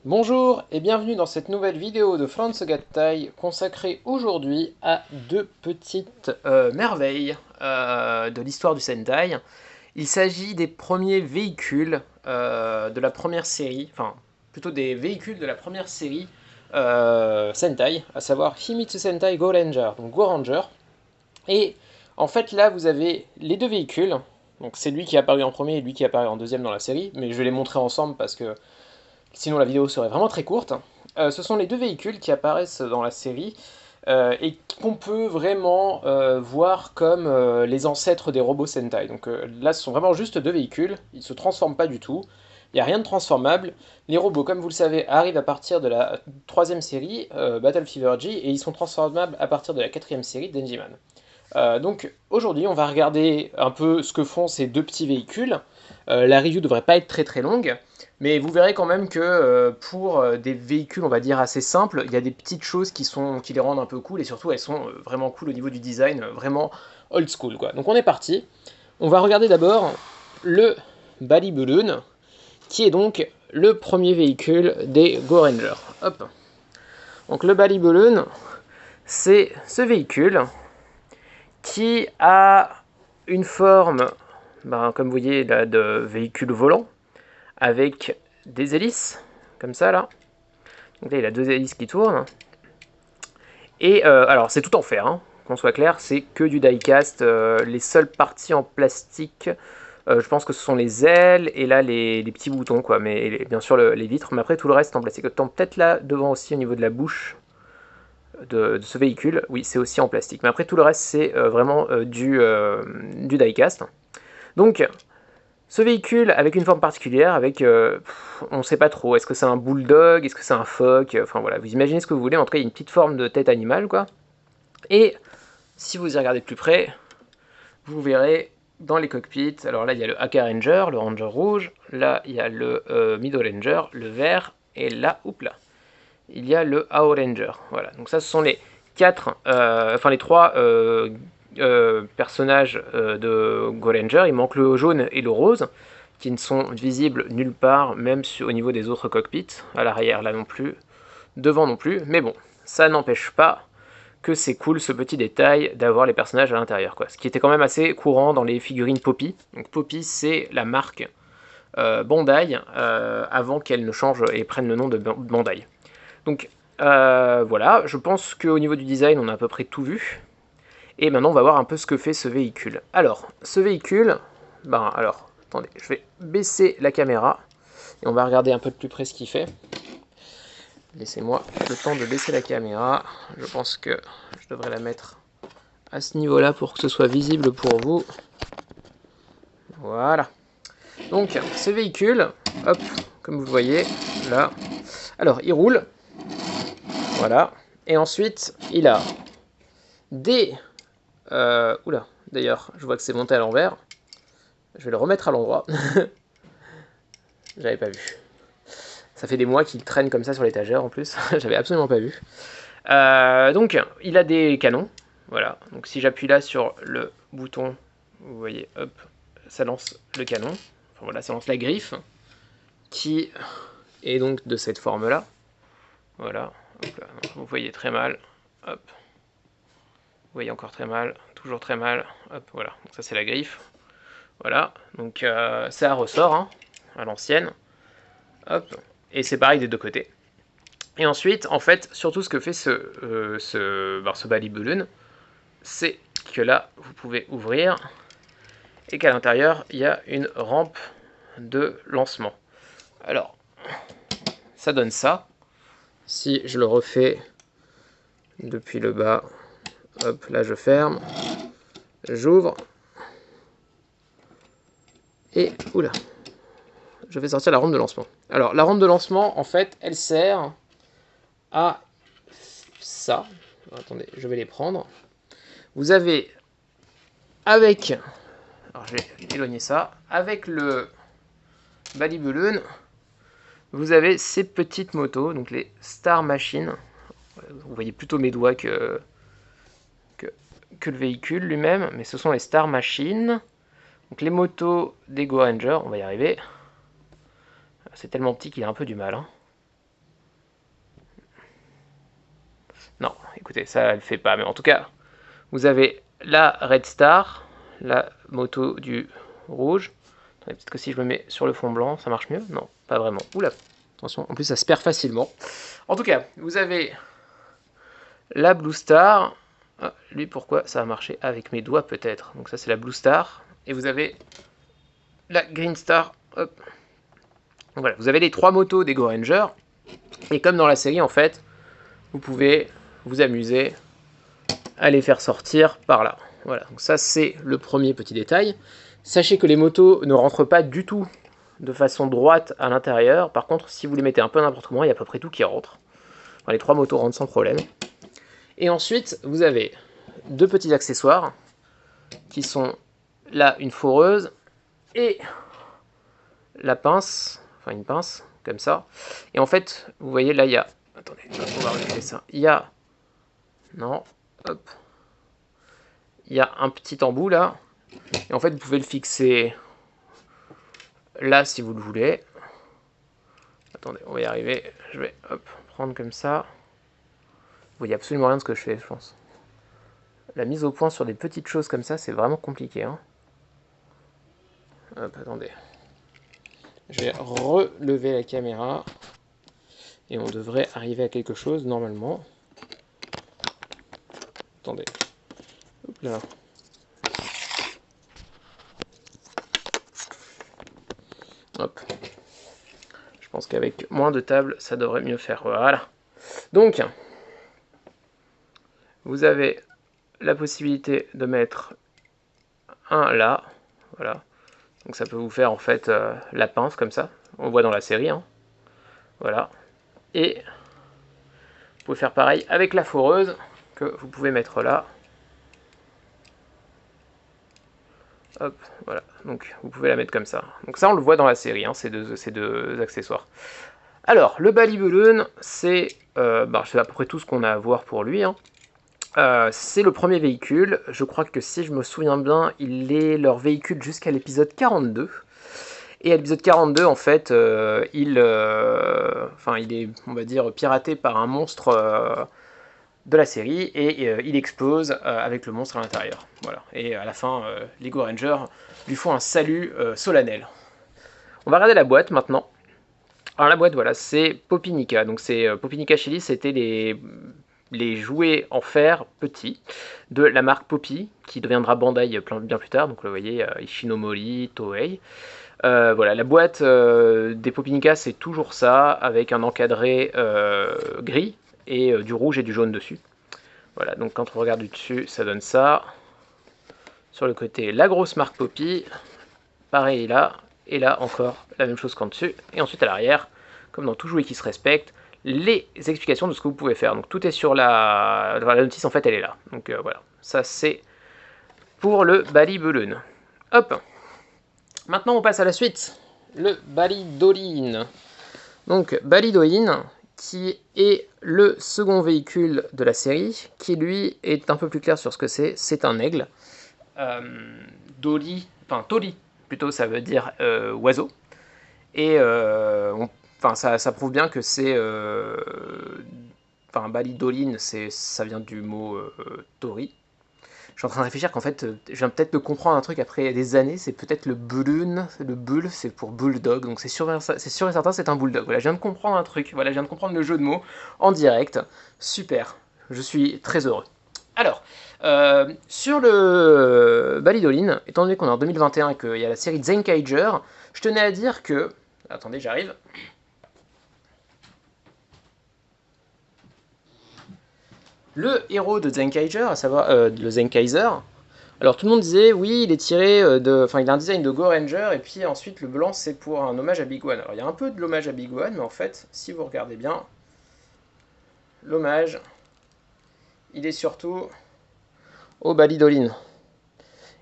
Bonjour et bienvenue dans cette nouvelle vidéo de Franz Gattai consacrée aujourd'hui à deux petites merveilles de l'histoire du Sentai. Il s'agit des premiers véhicules de la première série, enfin plutôt des véhicules de la première série Sentai, à savoir Himitsu Sentai Go Ranger, donc Go Ranger. Et en fait là vous avez les deux véhicules, donc c'est lui qui est apparu en premier et lui qui est apparu en deuxième dans la série, mais je vais les montrer ensemble parce que sinon la vidéo serait vraiment très courte. Ce sont les deux véhicules qui apparaissent dans la série et qu'on peut vraiment voir comme les ancêtres des robots Sentai. Donc là, ce sont vraiment juste deux véhicules, ils ne se transforment pas du tout, il n'y a rien de transformable. Les robots, comme vous le savez, arrivent à partir de la troisième série, Battle Fever G, et ils sont transformables à partir de la quatrième série, Denjiman. Donc aujourd'hui, on va regarder un peu ce que font ces deux petits véhicules. La review devrait pas être très très longue, mais vous verrez quand même que pour des véhicules, on va dire assez simples, il y a des petites choses qui les rendent un peu cool, et surtout elles sont vraiment cool au niveau du design, vraiment old school quoi. Donc on est parti. On va regarder d'abord le Bally Balloon, qui est donc le premier véhicule des Go Rangers. Hop. Donc le Bally Balloon, c'est ce véhicule qui a une forme, comme vous voyez là, de véhicule volant, avec des hélices, comme ça là. Donc là il a deux hélices qui tournent. Et alors c'est tout en fer, hein, qu'on soit clair, c'est que du die-cast. Les seules parties en plastique, je pense que ce sont les ailes et là les petits boutons, quoi. Mais bien sûr les vitres, mais après tout le reste en plastique. Autant peut-être là devant aussi au niveau de la bouche de ce véhicule, oui c'est aussi en plastique. Mais après tout le reste c'est vraiment du die-cast. Donc ce véhicule avec une forme particulière, avec on ne sait pas trop, est-ce que c'est un bulldog, est-ce que c'est un phoque, enfin voilà, vous imaginez ce que vous voulez, en tout cas il y a une petite forme de tête animale quoi. Et si vous y regardez de plus près, vous verrez dans les cockpits, alors là il y a le Aka Ranger, le Ranger rouge, là il y a le Middle Ranger, le vert, et là, oups là, il y a le Ao Ranger, voilà, donc ça ce sont les les trois personnages de Go Ranger. Il manque le jaune et le rose, qui ne sont visibles nulle part, même au niveau des autres cockpits, à l'arrière là non plus, devant non plus, mais bon, ça n'empêche pas que c'est cool ce petit détail d'avoir les personnages à l'intérieur, quoi. Ce qui était quand même assez courant dans les figurines Poppy. Donc Poppy c'est la marque Bandai avant qu'elle ne change et prenne le nom de Bandai. Donc voilà, je pense qu'au niveau du design on a à peu près tout vu. Et maintenant on va voir un peu ce que fait ce véhicule. Alors, ce véhicule, attendez, je vais baisser la caméra et on va regarder un peu de plus près ce qu'il fait. Laissez-moi le temps de baisser la caméra. Je pense que je devrais la mettre à ce niveau-là pour que ce soit visible pour vous. Voilà. Donc, ce véhicule, hop, comme vous le voyez, là. Alors, il roule. Voilà. Et ensuite, il a des... oula, d'ailleurs, je vois que c'est monté à l'envers. Je vais le remettre à l'endroit. J'avais pas vu. Ça fait des mois qu'il traîne comme ça sur l'étagère en plus. J'avais absolument pas vu. Donc, il a des canons. Voilà. Donc, si j'appuie là sur le bouton, vous voyez, hop, ça lance le canon. Enfin voilà, ça lance la griffe qui est donc de cette forme-là. Voilà. Hop là. Donc, vous voyez très mal. Hop. Vous voyez encore très mal. Toujours très mal. Hop, voilà. Donc, ça, c'est la griffe. Voilà. Donc, c'est un ressort, hein, à l'ancienne. Hop. Et c'est pareil des deux côtés. Et ensuite, en fait, surtout ce que fait ce Bally Balloon, c'est que là, vous pouvez ouvrir et qu'à l'intérieur, il y a une rampe de lancement. Alors, ça donne ça. Si je le refais depuis le bas, hop, là je ferme, j'ouvre, et oula, je vais sortir la rampe de lancement. Alors, la rampe de lancement, en fait, elle sert à ça. Alors, attendez, je vais les prendre. Vous avez, avec, alors je vais éloigner ça, avec le Bally Balloon, vous avez ces petites motos, donc les Star Machine. Vous voyez plutôt mes doigts que le véhicule lui-même, mais ce sont les Star Machine. Donc les motos des Go Rangers, on va y arriver. C'est tellement petit qu'il a un peu du mal, hein. Non, écoutez, ça elle fait pas. Mais en tout cas, vous avez la Red Star, la moto du rouge. Attendez, peut-être que si je me mets sur le fond blanc, ça marche mieux? Non, pas vraiment. Oula, attention, en plus ça se perd facilement. En tout cas, vous avez la Blue Star. Ah, lui, pourquoi ça a marché avec mes doigts peut-être? Donc ça c'est la Blue Star. Et vous avez la Green Star. Hop. Donc voilà, vous avez les 3 motos des Go Rangers. Et comme dans la série, en fait, vous pouvez vous amuser à les faire sortir par là. Voilà, donc ça c'est le premier petit détail. Sachez que les motos ne rentrent pas du tout de façon droite à l'intérieur. Par contre, si vous les mettez un peu n'importe comment, il y a à peu près tout qui rentre. Enfin, les 3 motos rentrent sans problème. Et ensuite, vous avez 2 petits accessoires qui sont là une foreuse et la pince, enfin une pince, comme ça. Et en fait, vous voyez là, il y a... Attendez, on va reculer ça. Il y a... Non, hop. Il y a un petit embout là. Et en fait, vous pouvez le fixer là si vous le voulez. Attendez, on va y arriver. Je vais hop, prendre comme ça. Vous voyez absolument rien de ce que je fais, je pense. La mise au point sur des petites choses comme ça, c'est vraiment compliqué. Hein. Hop, attendez. Je vais relever la caméra. Et on devrait arriver à quelque chose normalement. Attendez. Hop là. Hop. Je pense qu'avec moins de tables, ça devrait mieux faire. Voilà. Donc, vous avez la possibilité de mettre un là. Voilà. Donc ça peut vous faire en fait la pince comme ça. On voit dans la série. Hein. Voilà. Et vous pouvez faire pareil avec la foreuse que vous pouvez mettre là. Hop, voilà. Donc vous pouvez la mettre comme ça. Donc ça on le voit dans la série, hein, ces deux accessoires. Alors, le Bally Balloon, c'est à peu près tout ce qu'on a à voir pour lui. Hein. C'est le premier véhicule. Je crois que si je me souviens bien, il est leur véhicule jusqu'à l'épisode 42. Et à l'épisode 42, en fait, il est, on va dire, piraté par un monstre de la série et il explose avec le monstre à l'intérieur. Voilà. Et à la fin, les Go Rangers lui font un salut solennel. On va regarder la boîte maintenant. Alors la boîte, voilà, c'est Poppynica. Donc c'est Poppynica Chili, c'était les jouets en fer petits de la marque Poppy, qui deviendra Bandai bien plus tard. Donc vous voyez, Ishinomori, Toei. Voilà, la boîte des Poppynica, c'est toujours ça, avec un encadré gris et du rouge et du jaune dessus. Voilà, donc quand on regarde du dessus, ça donne ça. Sur le côté, la grosse marque Poppy. Pareil là, et là encore, la même chose qu'en dessus. Et ensuite à l'arrière, comme dans tout jouet qui se respecte, les explications de ce que vous pouvez faire. Donc tout est sur la notice, en fait, elle est là. Donc voilà, ça c'est pour le Bally Balloon. Hop. Maintenant on passe à la suite. Le Bally Dolin. Donc Bally Dolin, qui est le second véhicule de la série, qui lui est un peu plus clair sur ce que c'est. C'est un aigle. Toli, plutôt, ça veut dire oiseau. Et ça prouve bien que c'est... Bally Dolin, ça vient du mot tori. Je suis en train de réfléchir qu'en fait, je viens peut-être de comprendre un truc après des années, c'est peut-être le balloon, le bull, c'est pour bulldog, donc c'est sûr et certain, c'est un bulldog. Voilà, je viens de comprendre un truc, voilà, je viens de comprendre le jeu de mots en direct. Super, je suis très heureux. Alors, sur le Bally Dolin, étant donné qu'on est en 2021 et qu'il y a la série Zenkaiger, je tenais à dire que... Attendez, j'arrive. Le héros de Zenkaiger, à savoir le Zenkaiser, alors tout le monde disait, oui, il est tiré il a un design de Go Ranger, et puis ensuite le blanc c'est pour un hommage à Big One. Alors il y a un peu de l'hommage à Big One, mais en fait, si vous regardez bien, l'hommage, il est surtout au Bally Dolin.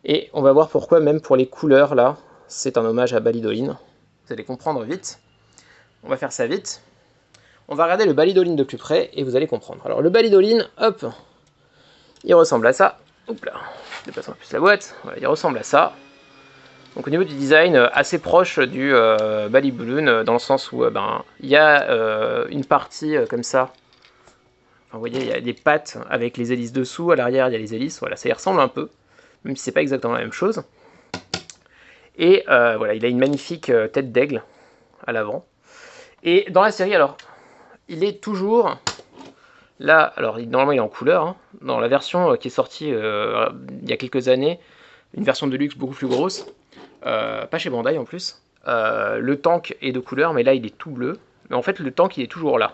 Et on va voir pourquoi, même pour les couleurs, là, c'est un hommage à Bally Dolin. Vous allez comprendre vite. On va faire ça vite. On va regarder le Bally Dolin de plus près et vous allez comprendre. Alors le Bally Dolin, hop, il ressemble à ça. Hop là, je déplace un peu plus la boîte. Voilà, il ressemble à ça. Donc au niveau du design, assez proche du Bally Balloon, dans le sens où il y a une partie comme ça. Vous voyez, il y a des pattes avec les hélices dessous, à l'arrière il y a les hélices, voilà, ça y ressemble un peu, même si c'est pas exactement la même chose. Et voilà, il a une magnifique tête d'aigle à l'avant. Et dans la série, alors, il est toujours là, alors normalement il est en couleur, hein, dans la version qui est sortie il y a quelques années, une version de luxe beaucoup plus grosse, pas chez Bandai en plus. Le tank est de couleur, mais là il est tout bleu. Mais en fait, le tank il est toujours là.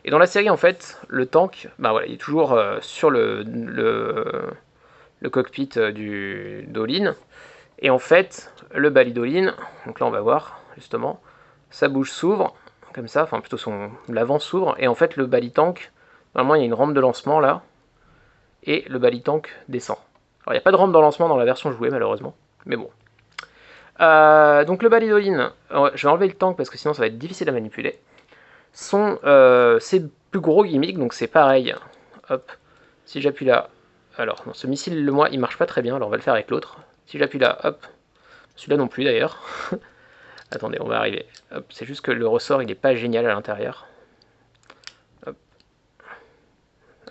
Et dans la série, en fait, le tank, bah voilà, il est toujours sur le cockpit du d'Olin. Et en fait, le Balidolin, donc là on va voir justement, sa bouche s'ouvre, comme ça, enfin plutôt l'avant s'ouvre, et en fait le Balitank, normalement il y a une rampe de lancement là, et le Balitank descend. Alors il n'y a pas de rampe de lancement dans la version jouée malheureusement, mais bon. Donc le Balidolin, je vais enlever le tank parce que sinon ça va être difficile à manipuler. C'est plus gros gimmick, donc c'est pareil. Hop, si j'appuie là, alors non, ce missile, moi, il marche pas très bien, alors on va le faire avec l'autre. Si j'appuie là, hop, celui-là non plus d'ailleurs. Attendez, on va arriver. Hop, c'est juste que le ressort, il est pas génial à l'intérieur. Hop.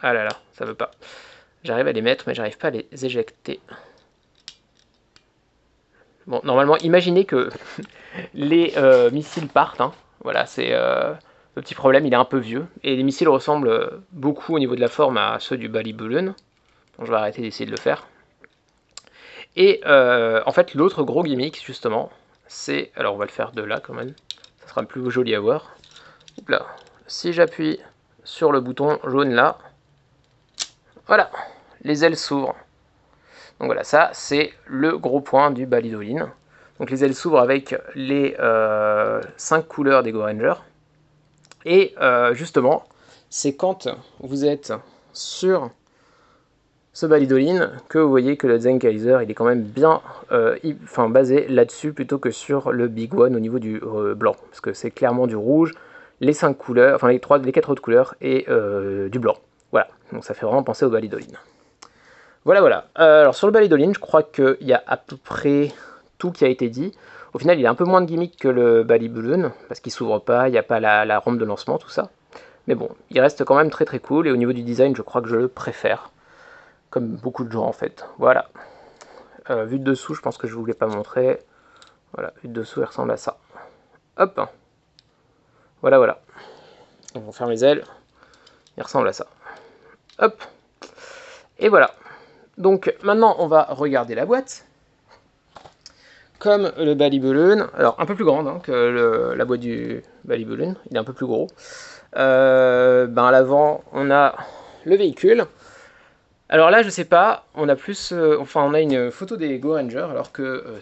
Ah là là, ça veut pas. J'arrive à les mettre, mais j'arrive pas à les éjecter. Bon, normalement, imaginez que les missiles partent. Hein. Voilà, c'est le petit problème, il est un peu vieux. Et les missiles ressemblent beaucoup au niveau de la forme à ceux du Balibulun. Bon, je vais arrêter d'essayer de le faire. Et en fait, l'autre gros gimmick, justement, c'est... Alors, on va le faire de là, quand même. Ça sera plus joli à voir. Hop là. Si j'appuie sur le bouton jaune là, voilà, les ailes s'ouvrent. Donc voilà, ça, c'est le gros point du Balidolin. Donc les ailes s'ouvrent avec les 5 couleurs des Go Rangers. Et justement, c'est quand vous êtes sur ce Balidolin que vous voyez que le Zenkaiser il est quand même bien basé là-dessus plutôt que sur le Big One au niveau du blanc. Parce que c'est clairement du rouge, les 5 couleurs, enfin les 4 autres couleurs et du blanc. Voilà, donc ça fait vraiment penser au Balidolin. Voilà, voilà. Alors sur le Balidolin, je crois qu'il y a à peu près tout qui a été dit. Au final, il a un peu moins de gimmick que le Balibulun, parce qu'il s'ouvre pas, il n'y a pas la rampe de lancement, tout ça. Mais bon, il reste quand même très très cool, et au niveau du design, je crois que je le préfère. Comme beaucoup de gens en fait. Voilà. Vue de dessous, je pense que je ne voulais pas montrer. Voilà, vue de dessous, elle ressemble à ça. Hop. Voilà, voilà. Donc on ferme les ailes. Il ressemble à ça. Hop. Et voilà. Donc maintenant, on va regarder la boîte. Comme le Balibulun, alors un peu plus grande hein, que la boîte du Balibulun, il est un peu plus gros. À l'avant, on a le véhicule. Alors là, je sais pas, on a plus, on a une photo des Go Rangers, alors que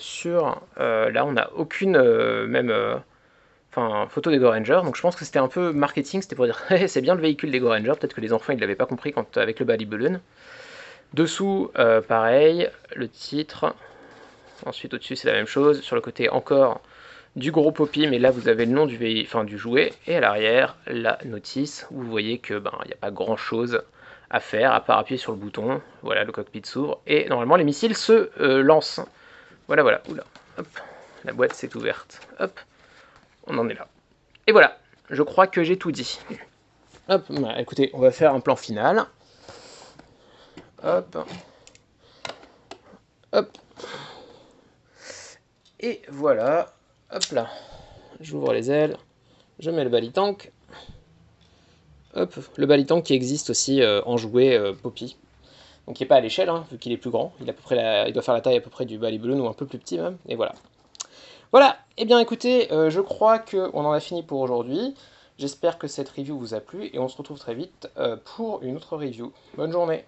là, on n'a aucune photo des Go Rangers. Donc je pense que c'était un peu marketing, c'était pour dire, c'est bien le véhicule des Go Rangers. Peut-être que les enfants ils l'avaient pas compris avec le Balibulun. Dessous, pareil, le titre. Ensuite, au-dessus, c'est la même chose. Sur le côté, encore du gros Poppy, mais là, vous avez le nom du jouet. Et à l'arrière, la notice, où vous voyez que il n'y a pas grand-chose à faire, à part appuyer sur le bouton. Voilà, le cockpit s'ouvre. Et normalement, les missiles se lancent. Voilà, voilà. Oula. Hop. La boîte s'est ouverte. Hop. On en est là. Et voilà. Je crois que j'ai tout dit. Hop. Écoutez, on va faire un plan final. Hop. Hop. Et voilà, hop là, j'ouvre les ailes, je mets le Balitank. Hop, le Balitank qui existe aussi en jouet Poppy. Donc il n'est pas à l'échelle, hein, vu qu'il est plus grand. Il doit faire la taille à peu près du Balibulun ou un peu plus petit même. Et voilà. Voilà, et bien écoutez, je crois qu'on en a fini pour aujourd'hui. J'espère que cette review vous a plu et on se retrouve très vite pour une autre review. Bonne journée.